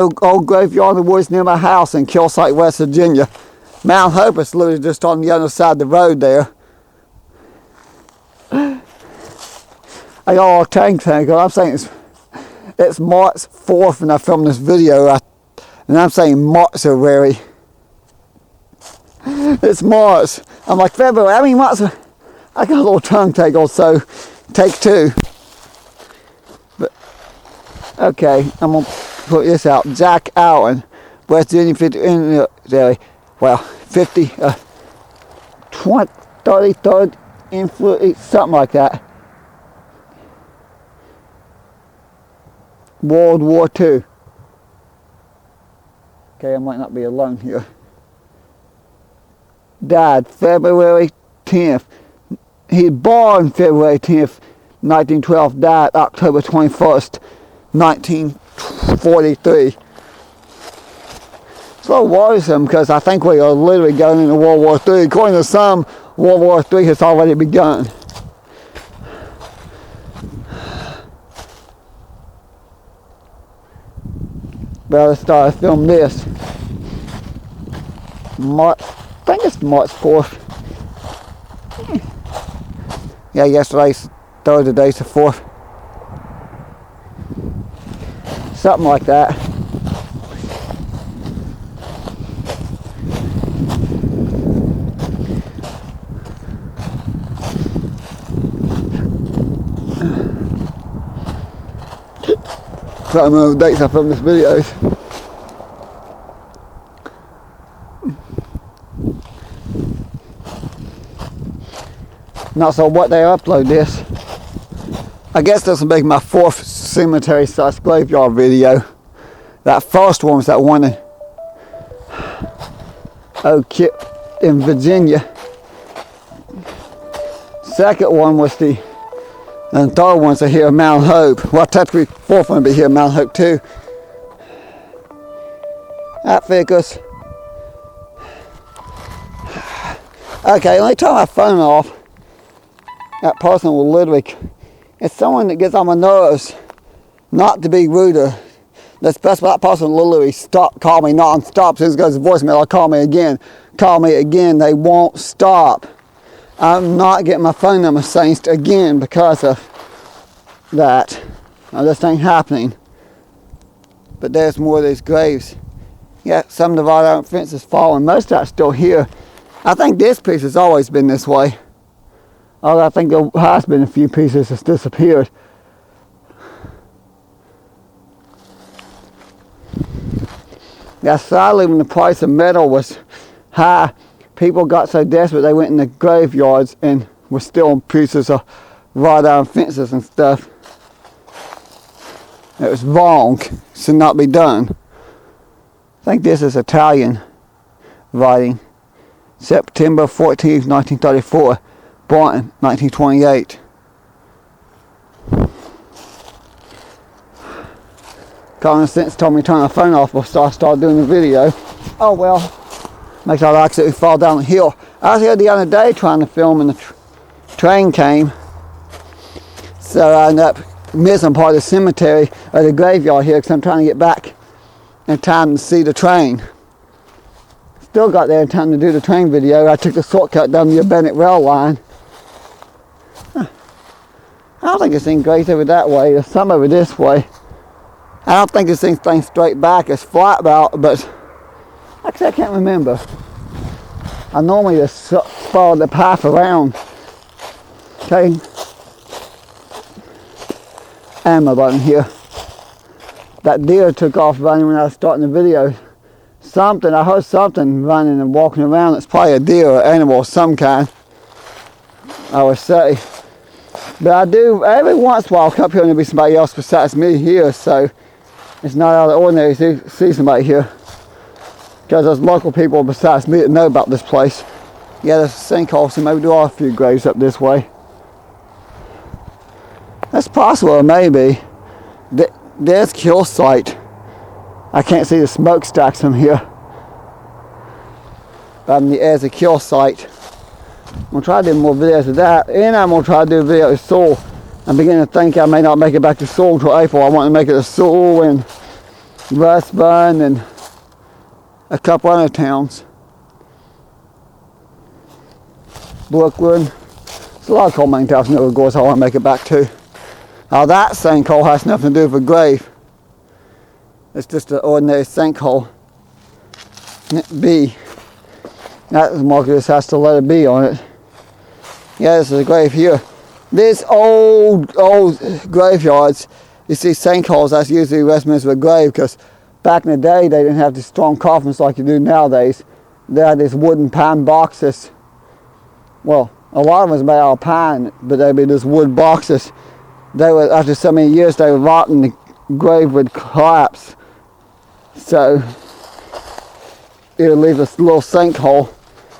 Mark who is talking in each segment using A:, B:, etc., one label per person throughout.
A: Old graveyard in the woods near my house in Kilsyth, West Virginia. Mount Hope is literally just on the other side of the road there. I got a tank. I'm saying it's March 4th when I filmed this video, and I'm saying March already. It's March. I'm like February. I mean March. I got a little tongue tangled, so take two. But okay, I'm gonna put this out. Jack Allen, West Virginia 50. Well, 50, 33rd influence, something like that. World War II. Okay, I might not be alone here. Died February 10th. He was born February 10th, 1912. Died October 21st, 1943. It's a little worrisome because I think we are literally going into World War III. According to some, World War III has already begun. But let's start to film this. I think it's March 4th. Yeah, yesterday's third, today's the 4th. Something like that. I don't remember the dates I filmed this video. Not so what they upload this. I guess this will be my 4th cemetery / graveyard video. That first one was that one in Virginia. Second one was and the third one's here in Mount Hope. Well, technically, 4th one will be here in Mount Hope too. That figures. Okay, let me turn my phone off. That person will literally, it's someone that gets on my nerves, not to be ruder. That's best, that person will literally call me non-stop. As soon as it goes to voicemail, they'll call me again. Call me again, they won't stop. I'm not getting my phone number changed again because of that. Now, this ain't happening. But there's more of these graves. Yeah, some of the wrought iron fence is falling. Most of that's still here. I think this piece has always been this way. Although I think there has been a few pieces that's disappeared. Yeah, sadly when the price of metal was high, people got so desperate they went in the graveyards and were stealing pieces of wrought iron fences and stuff. It was wrong. It should not be done. I think this is Italian writing. September 14th, 1934. Born 1928. Common sense told me to turn my phone off before I started doing the video. Oh well. Makes I accidentally fall down the hill. I was here the other day trying to film and the train came. So I ended up missing part of the cemetery or the graveyard here because I'm trying to get back in time to see the train. Still got there in time to do the train video. I took the shortcut down the Bennett rail line. I don't think this thing goes over that way. There's some over this way. I don't think this thing's straight back. It's flat out, but actually I can't remember. I normally just follow the path around. Okay. Ammo button here. That deer took off running when I was starting the video. I heard something running and walking around. It's probably a deer or animal of some kind, I would say. But I do, every once in a while, I'll come up here and there'll be somebody else besides me here, so it's not out of the ordinary to see somebody here. Because there's local people besides me that know about this place. Yeah, there's a sinkhole, so maybe there are a few graves up this way. That's possible, maybe. There's Kilsyth. I can't see the smokestacks from here. But I'm the edge of Kilsyth. I'm going to try to do more videos of that, and I'm going to try to do a video of Seoul. I'm beginning to think I may not make it back to Seoul until April. I want to make it to Seoul and Westburn, and a couple other towns. Brookwood. There's a lot of coal mining towns in New Gorge I want to make it back to. Now that sinkhole has nothing to do with a grave. It's just an ordinary sinkhole. B. That marker just has to let it be on it. Yeah, this is a grave here. These old graveyards, you see sinkholes, that's usually residents of a grave, because back in the day they didn't have these strong coffins like you do nowadays. They had these wooden pine boxes. Well, a lot of them was made out of pine, but they'd be these wood boxes. They would, after so many years, they would rot and the grave would collapse. So it would leave this little sinkhole.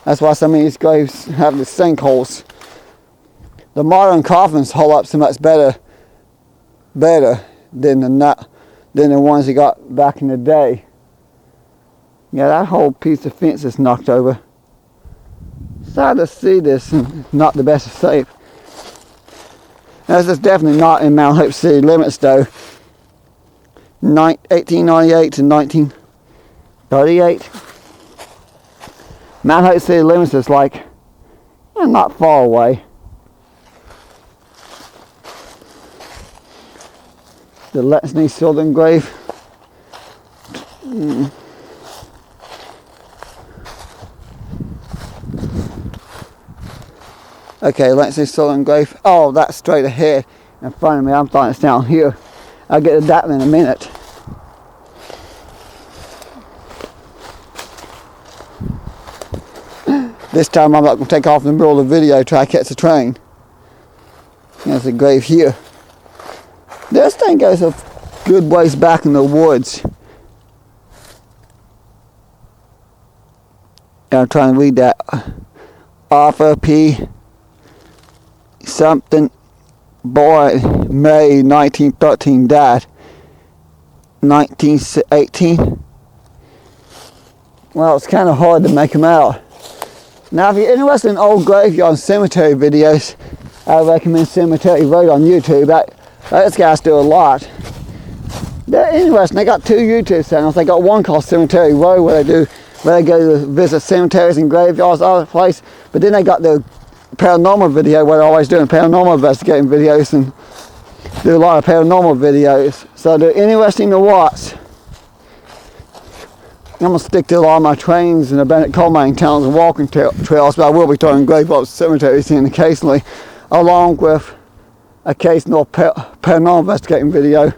A: That's why some of these graves have these sinkholes. The modern coffins hold up so much better than the ones you got back in the day. Yeah, that whole piece of fence is knocked over. Sad to see this, not the best of shape. This is definitely not in Mount Hope city limits though. 1898 to 1938. Mount Hope city limits is like, not far away. The Letney Children grave. Okay, Letney Children grave. Oh, that's straight ahead in front of me. I'm thought it's down here. I'll get to that in a minute. This time I'm not going to take off in the middle of the video to try to catch the train. There's a grave here. This thing goes a good ways back in the woods. I'm trying to read that. Arthur P. something, boy, May 1913, died 1918. Well, it's kind of hard to make them out. Now, if you're interested in old graveyard and cemetery videos, I recommend Cemetery Road on YouTube. Those guys do a lot. They're interesting. They got 2 YouTube channels. They got one called Cemetery Road where they go to visit cemeteries and graveyards, other places. But then they got the paranormal video where they're always doing paranormal investigating videos and do a lot of paranormal videos. So they're interesting to watch. I'm going to stick to a lot of my trains and abandoned coal mining towns and walking trails, but I will be doing graveyard cemeteries in occasionally, along with occasional paranormal investigating video.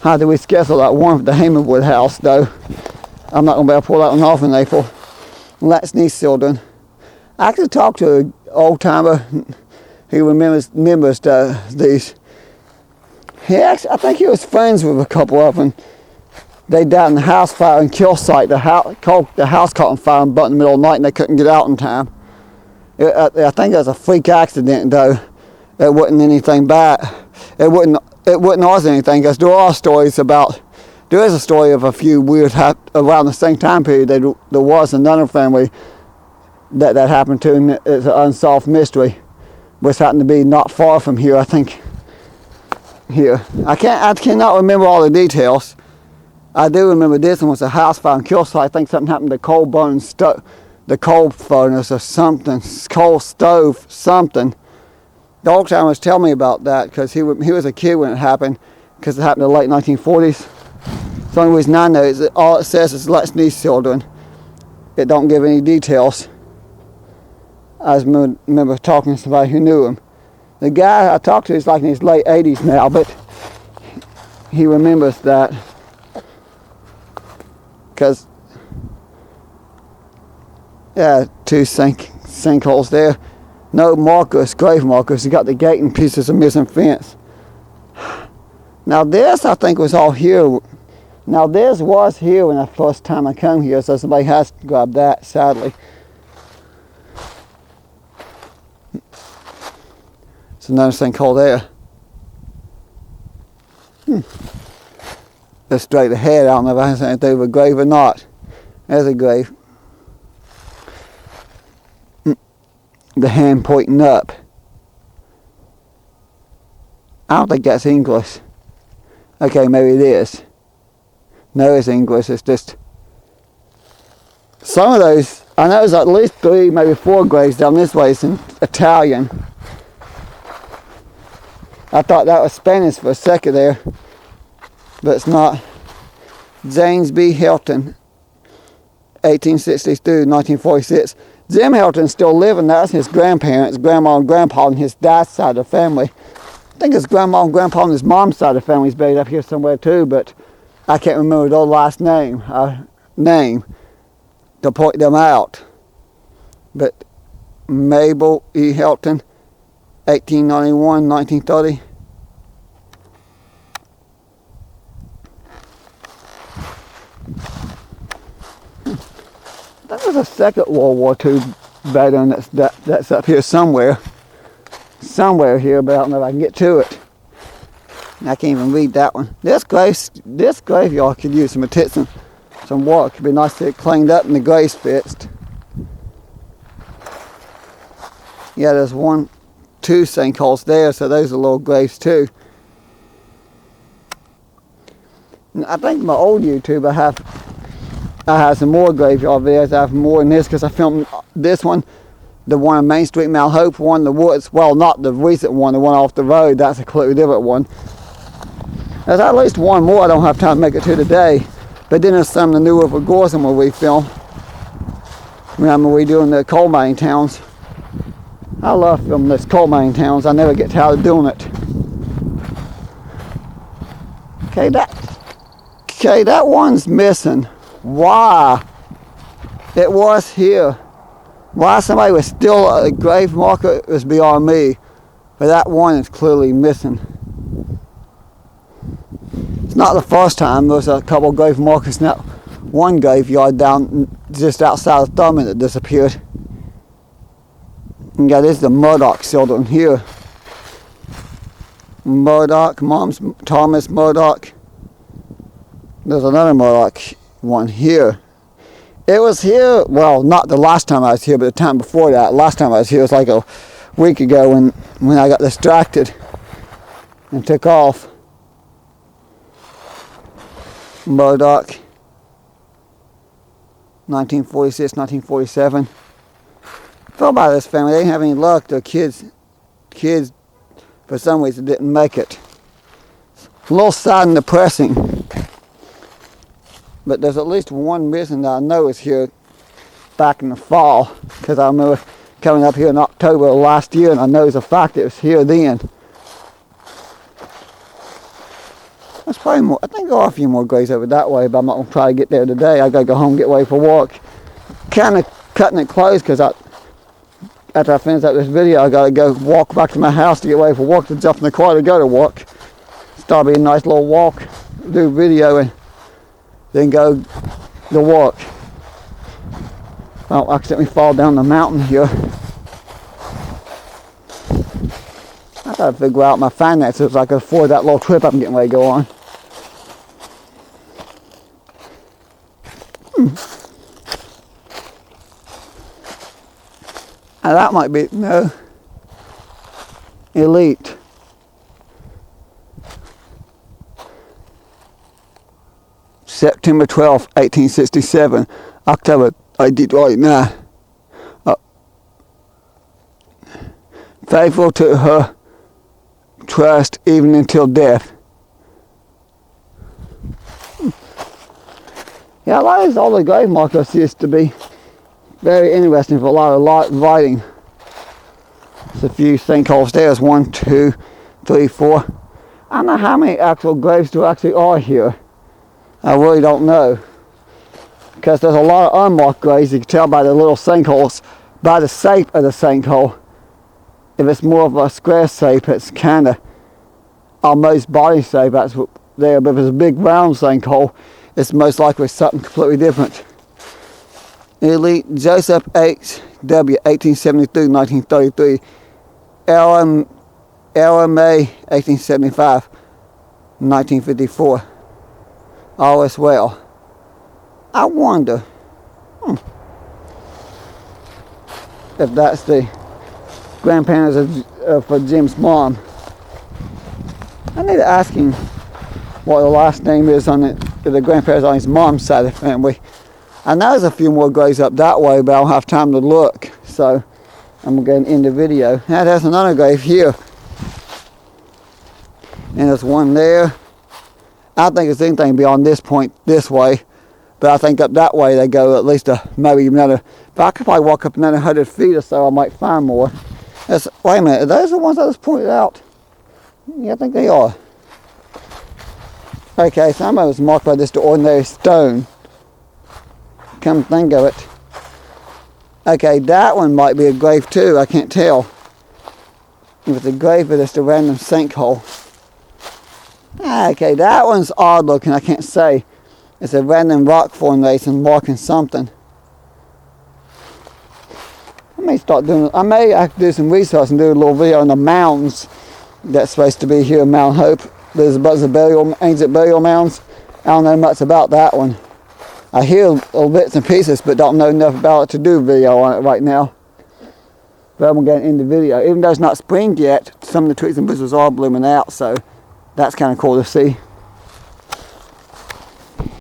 A: How do we schedule that one for the Hamerwood house, though? I'm not going to be able to pull that one off in April. Letney Children. I actually talked to an old timer who remembers these. I think he was friends with a couple of them. They died in the house fire in Kilsyth. The house caught on fire and burnt in the middle of the night and they couldn't get out in time. I think it was a freak accident though. It wasn't anything bad. It wouldn't cause anything, because there is a story of a few weird around the same time period. There was another family that happened to, and it's an unsolved mystery, which happened to be not far from here, I think. Here. I cannot remember all the details. I do remember this one was a house fire in Kilsyth. I think something happened to the coal furnace or something, coal stove, something. The old timer was telling me about that because he was a kid when it happened, because it happened in the late 1940s. The only reason I know is that all it says is Letney Children. It don't give any details. I remember talking to somebody who knew him. The guy I talked to is like in his late 80s now, but he remembers that. Because, yeah, 2 sinkholes there. No markers, grave markers. You got the gate and pieces of missing fence. Now this, I think, was all here. Now this was here when the first time I come here, so somebody has to grab that, sadly. It's another sinkhole there. Just straight ahead. I don't know if I have anything to do with a grave or not. There's a grave. The hand pointing up. I don't think that's English. Okay, maybe it is. know it's English. It's just some of those. I know there's at least 3, maybe 4 graves down this way. It's in Italian. I thought that was Spanish for a second there, but it's not. James B. Hilton, 1862, 1946. Jim Hilton's still living. That's his grandparents, grandma and grandpa, and his dad's side of the family. I think his grandma and grandpa and his mom's side of the family is buried up here somewhere too, but I can't remember their last name to point them out. But Mabel E. Hilton, 1891, 1930. That was a second World War II veteran that's up here somewhere. Somewhere here, but I don't know if I can get to it. I can't even read that one. This graveyard could use some attention, some work. It'd be nice to get cleaned up and the graves fixed. Yeah, there's 1, 2 sinkholes there, so those are little graves too. And I think my old YouTube I have some more graveyard videos. I have more in this because I filmed this one, the one on Main Street, Mount Hope, one in the woods. Well, not the recent one, the one off the road. That's a completely different one. There's at least one more I don't have time to make it to today. But then there's some of the New River Gorson where we film. Remember we doing the coal mining towns. I love filming those coal mining towns. I never get tired of doing it. Okay, that one's missing. Why? It was here. Why somebody was still a grave marker is beyond me. But that one is clearly missing. It's not the first time. There's a couple of grave markers in that one graveyard down just outside of Thurman that disappeared. And yeah, this is the Murdoch children here. Murdoch, Mom's Thomas Murdoch. There's another Murdoch one here. It was here, well, not the last time I was here, but the time before that. Last time I was here was like a week ago when I got distracted and took off. Murdoch, 1946, 1947. I feel about this family, they didn't have any luck. Their kids, for some reason, didn't make it. A little sad and depressing. But there's at least one missing that I know is here back in the fall, because I remember coming up here in October of last year, and I know it's a fact it was here then. There's probably more. I think there are a few more graves over that way, but I'm not going to try to get there today. I got to go home and get ready for work. Kind of cutting it close because after I finish up this video, I got to go walk back to my house to get ready for work, to jump in the car to go to work. Start be a nice little walk, do video, and then go to work. I don't accidentally fall down the mountain here. I gotta figure out my finances so I can afford that little trip I'm getting ready to go on. Now that might be, no, Elite. September 12th, 1867. October, I did right now. Faithful to her trust even until death. Yeah, a lot of all the grave markers used to be very interesting for a lot of writing. There's a few sinkholes there. There's 1, 2, 3, 4. I don't know how many actual graves there actually are here. I really don't know. Because there's a lot of unmarked graves. You can tell by the little sinkholes, by the shape of the sinkhole. If it's more of a square shape, it's kind of almost body shape. That's what there. But if it's a big round sinkhole, it's most likely something completely different. Elite Joseph H. W. 1873-1933. Ella May 1875. 1954. All is well. I wonder if that's the grandparents for Jim's mom. I need to ask him what the last name is on it. to the grandparents on his mom's side of the family. I know there's a few more graves up that way, but I don't have time to look, so I'm going to end the video. Now there's another grave here. And there's one there. I don't think there's anything beyond this point this way, but I think up that way they go at least maybe another, but I could probably walk up another 100 feet or so, I might find more. Wait a minute, are those the ones I just pointed out? Yeah, I think they are. Okay, some of it was marked by just the ordinary stone. Come to think of it. Okay, that one might be a grave too, I can't tell. If it's a grave, but it's a random sinkhole. Okay, that one's odd looking, I can't say. It's a random rock formation marking something. I may have to do some research and do a little video on the mounds that's supposed to be here in Mount Hope. There's a bunch of ancient burial mounds. I don't know much about that one. I hear little bits and pieces, but don't know enough about it to do a video on it right now. But I'm going to end the video. Even though it's not spring yet, some of the trees and bushes are blooming out, so that's kind of cool to see.